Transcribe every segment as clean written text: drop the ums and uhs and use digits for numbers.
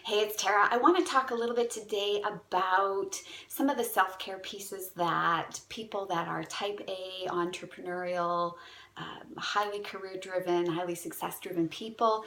Hey, it's Tara. I want to talk a little bit today about some of the self-care pieces that people that are type A, entrepreneurial, highly career-driven, highly success-driven people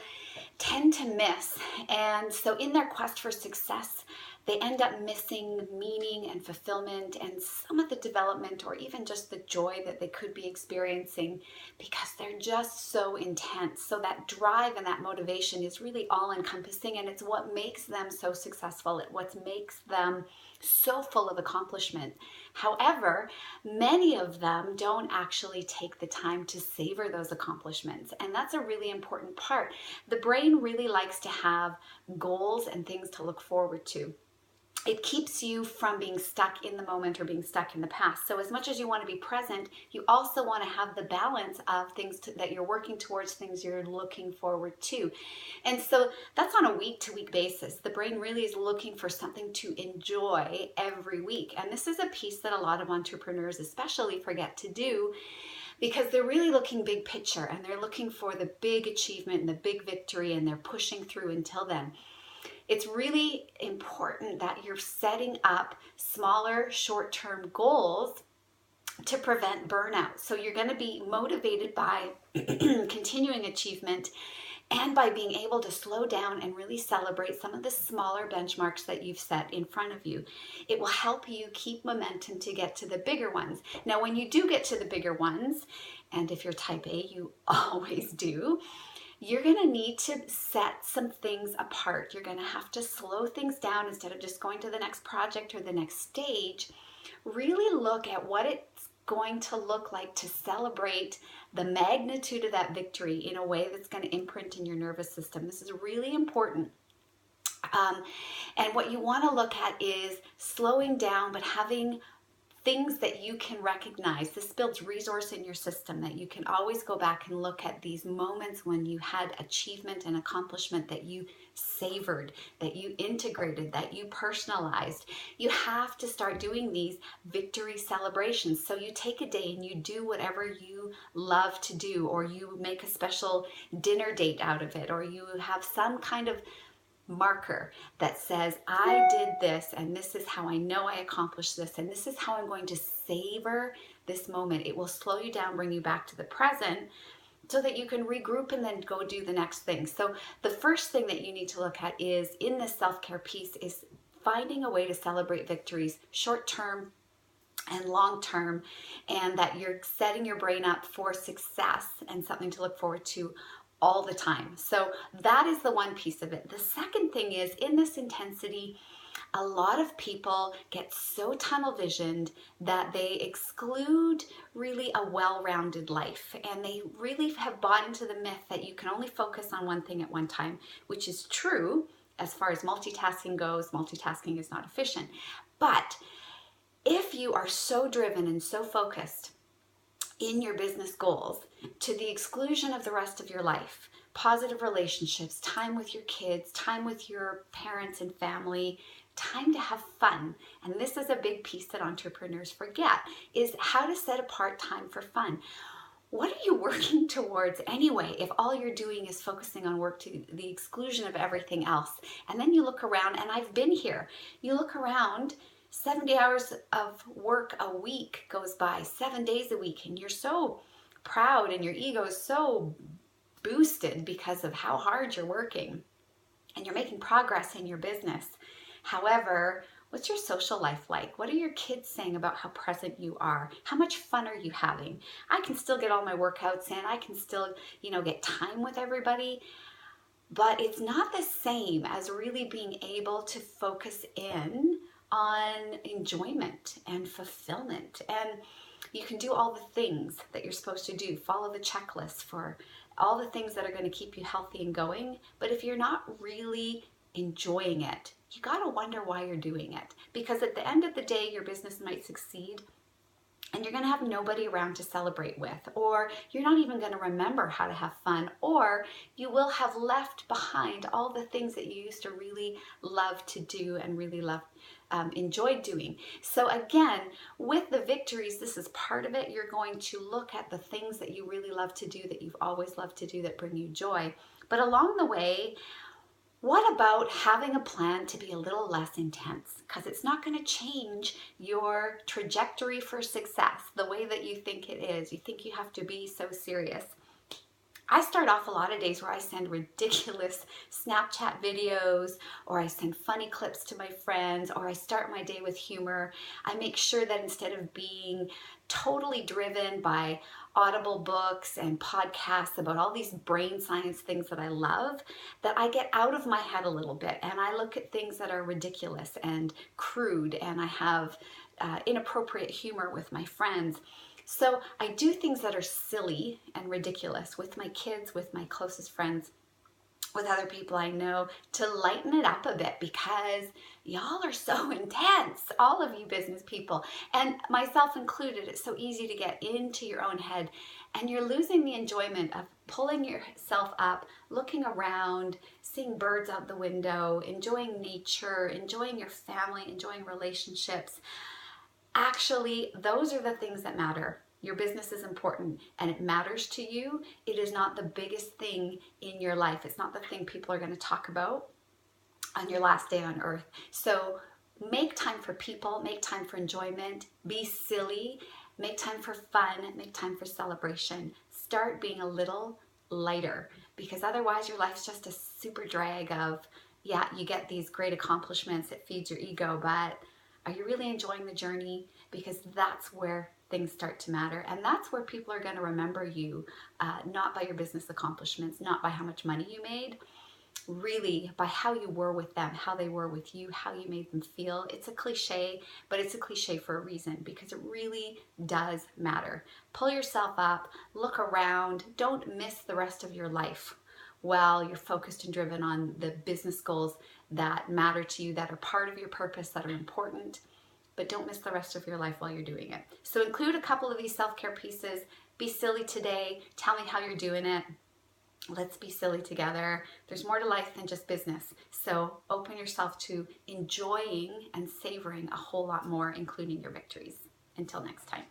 tend to miss. And so in their quest for success, they end up missing meaning and fulfillment and some of the development or even just the joy that they could be experiencing because they're just so intense. So that drive and that motivation is really all encompassing, and it's what makes them so successful. It's what makes them so full of accomplishment. However, many of them don't actually take the time to savor those accomplishments, and that's a really important part. The brain really likes to have goals and things to look forward to. It keeps you from being stuck in the moment or being stuck in the past. So as much as you want to be present, you also want to have the balance of things that you're working towards, things you're looking forward to. And so that's on a week-to-week basis. The brain really is looking for something to enjoy every week. And this is a piece that a lot of entrepreneurs especially forget to do, because they're really looking big picture and they're looking for the big achievement and the big victory, and they're pushing through until then. It's really important that you're setting up smaller short-term goals to prevent burnout. So you're going to be motivated by continuing achievement and by being able to slow down and really celebrate some of the smaller benchmarks that you've set in front of you. It will help you keep momentum to get to the bigger ones. Now, when you do get to the bigger ones, and if you're type A, you always do, you're going to need to set some things apart. You're going to have to slow things down instead of just going to the next project or the next stage. Really look at what it's going to look like to celebrate the magnitude of that victory in a way that's going to imprint in your nervous system. This is really important. And what you want to look at is slowing down, but having things that you can recognize. This builds resource in your system that you can always go back and look at these moments when you had achievement and accomplishment that you savored, that you integrated, that you personalized. You have to start doing these victory celebrations. So you take a day and you do whatever you love to do, or you make a special dinner date out of it, or you have some kind of marker that says, I did this, and this is how I know I accomplished this, and this is how I'm going to savor this moment. It will slow you down, bring you back to the present, so that you can regroup and then go do the next thing. So the first thing that you need to look at is, in this self-care piece, is finding a way to celebrate victories, short-term and long-term, and that you're setting your brain up for success and something to look forward to all the time. So that is the one piece of it. The second thing is, in this intensity, a lot of people get so tunnel visioned that they exclude really a well-rounded life, and they really have bought into the myth that you can only focus on one thing at one time, which is true as far as multitasking goes. Multitasking is not efficient. But if you are so driven and so focused in your business goals to the exclusion of the rest of your life, positive relationships, time with your kids, time with your parents and family, time to have fun. And this is a big piece that entrepreneurs forget, is how to set apart time for fun. What are you working towards anyway if all you're doing is focusing on work to the exclusion of everything else? And then you look around, and I've been here, you look around, 70 hours of work a week goes by, 7 days a week, and you're so proud and your ego is so boosted because of how hard you're working and you're making progress in your business. However, what's your social life like? What are your kids saying about how present you are? How much fun are you having? I can still get all my workouts in. I can still, get time with everybody. But it's not the same as really being able to focus in on enjoyment and fulfillment. And you can do all the things that you're supposed to do, follow the checklist for all the things that are going to keep you healthy and going. But if you're not really enjoying it, you got to wonder why you're doing it. Because at the end of the day, your business might succeed, and you're going to have nobody around to celebrate with, or you're not even going to remember how to have fun, or you will have left behind all the things that you used to really love to do and really enjoyed doing. So again, with the victories, this is part of it. You're going to look at the things that you really love to do, that you've always loved to do, that bring you joy. But along the way, What about having a plan to be a little less intense? Because it's not going to change your trajectory for success the way that you think it is. You think you have to be so serious. I start off a lot of days where I send ridiculous Snapchat videos, or I send funny clips to my friends, or I start my day with humor. I make sure that instead of being totally driven by audible books and podcasts about all these brain science things that I love, that I get out of my head a little bit and I look at things that are ridiculous and crude, and I have inappropriate humor with my friends. So I do things that are silly and ridiculous with my kids, with my closest friends, with other people I know, to lighten it up a bit, because y'all are so intense, all of you business people, and myself included. It's so easy to get into your own head, and you're losing the enjoyment of pulling yourself up, looking around, seeing birds out the window, enjoying nature, enjoying your family, enjoying relationships. Actually, those are the things that matter. Your business is important and it matters to you. It is not the biggest thing in your life. It's not the thing people are going to talk about on your last day on earth. So make time for people, make time for enjoyment, be silly, make time for fun, make time for celebration. Start being a little lighter, because otherwise your life's just a super drag of, yeah, you get these great accomplishments, it feeds your ego, but are you really enjoying the journey? Because that's where things start to matter. And that's where people are going to remember you, not by your business accomplishments, not by how much money you made, really by how you were with them, how they were with you, how you made them feel. It's a cliche, but it's a cliche for a reason, because it really does matter. Pull yourself up, look around, don't miss the rest of your life while you're focused and driven on the business goals that matter to you, that are part of your purpose, that are important, but don't miss the rest of your life while you're doing it. So include a couple of these self-care pieces. Be silly today. Tell me how you're doing it. Let's be silly together. There's more to life than just business. So open yourself to enjoying and savoring a whole lot more, including your victories. Until next time.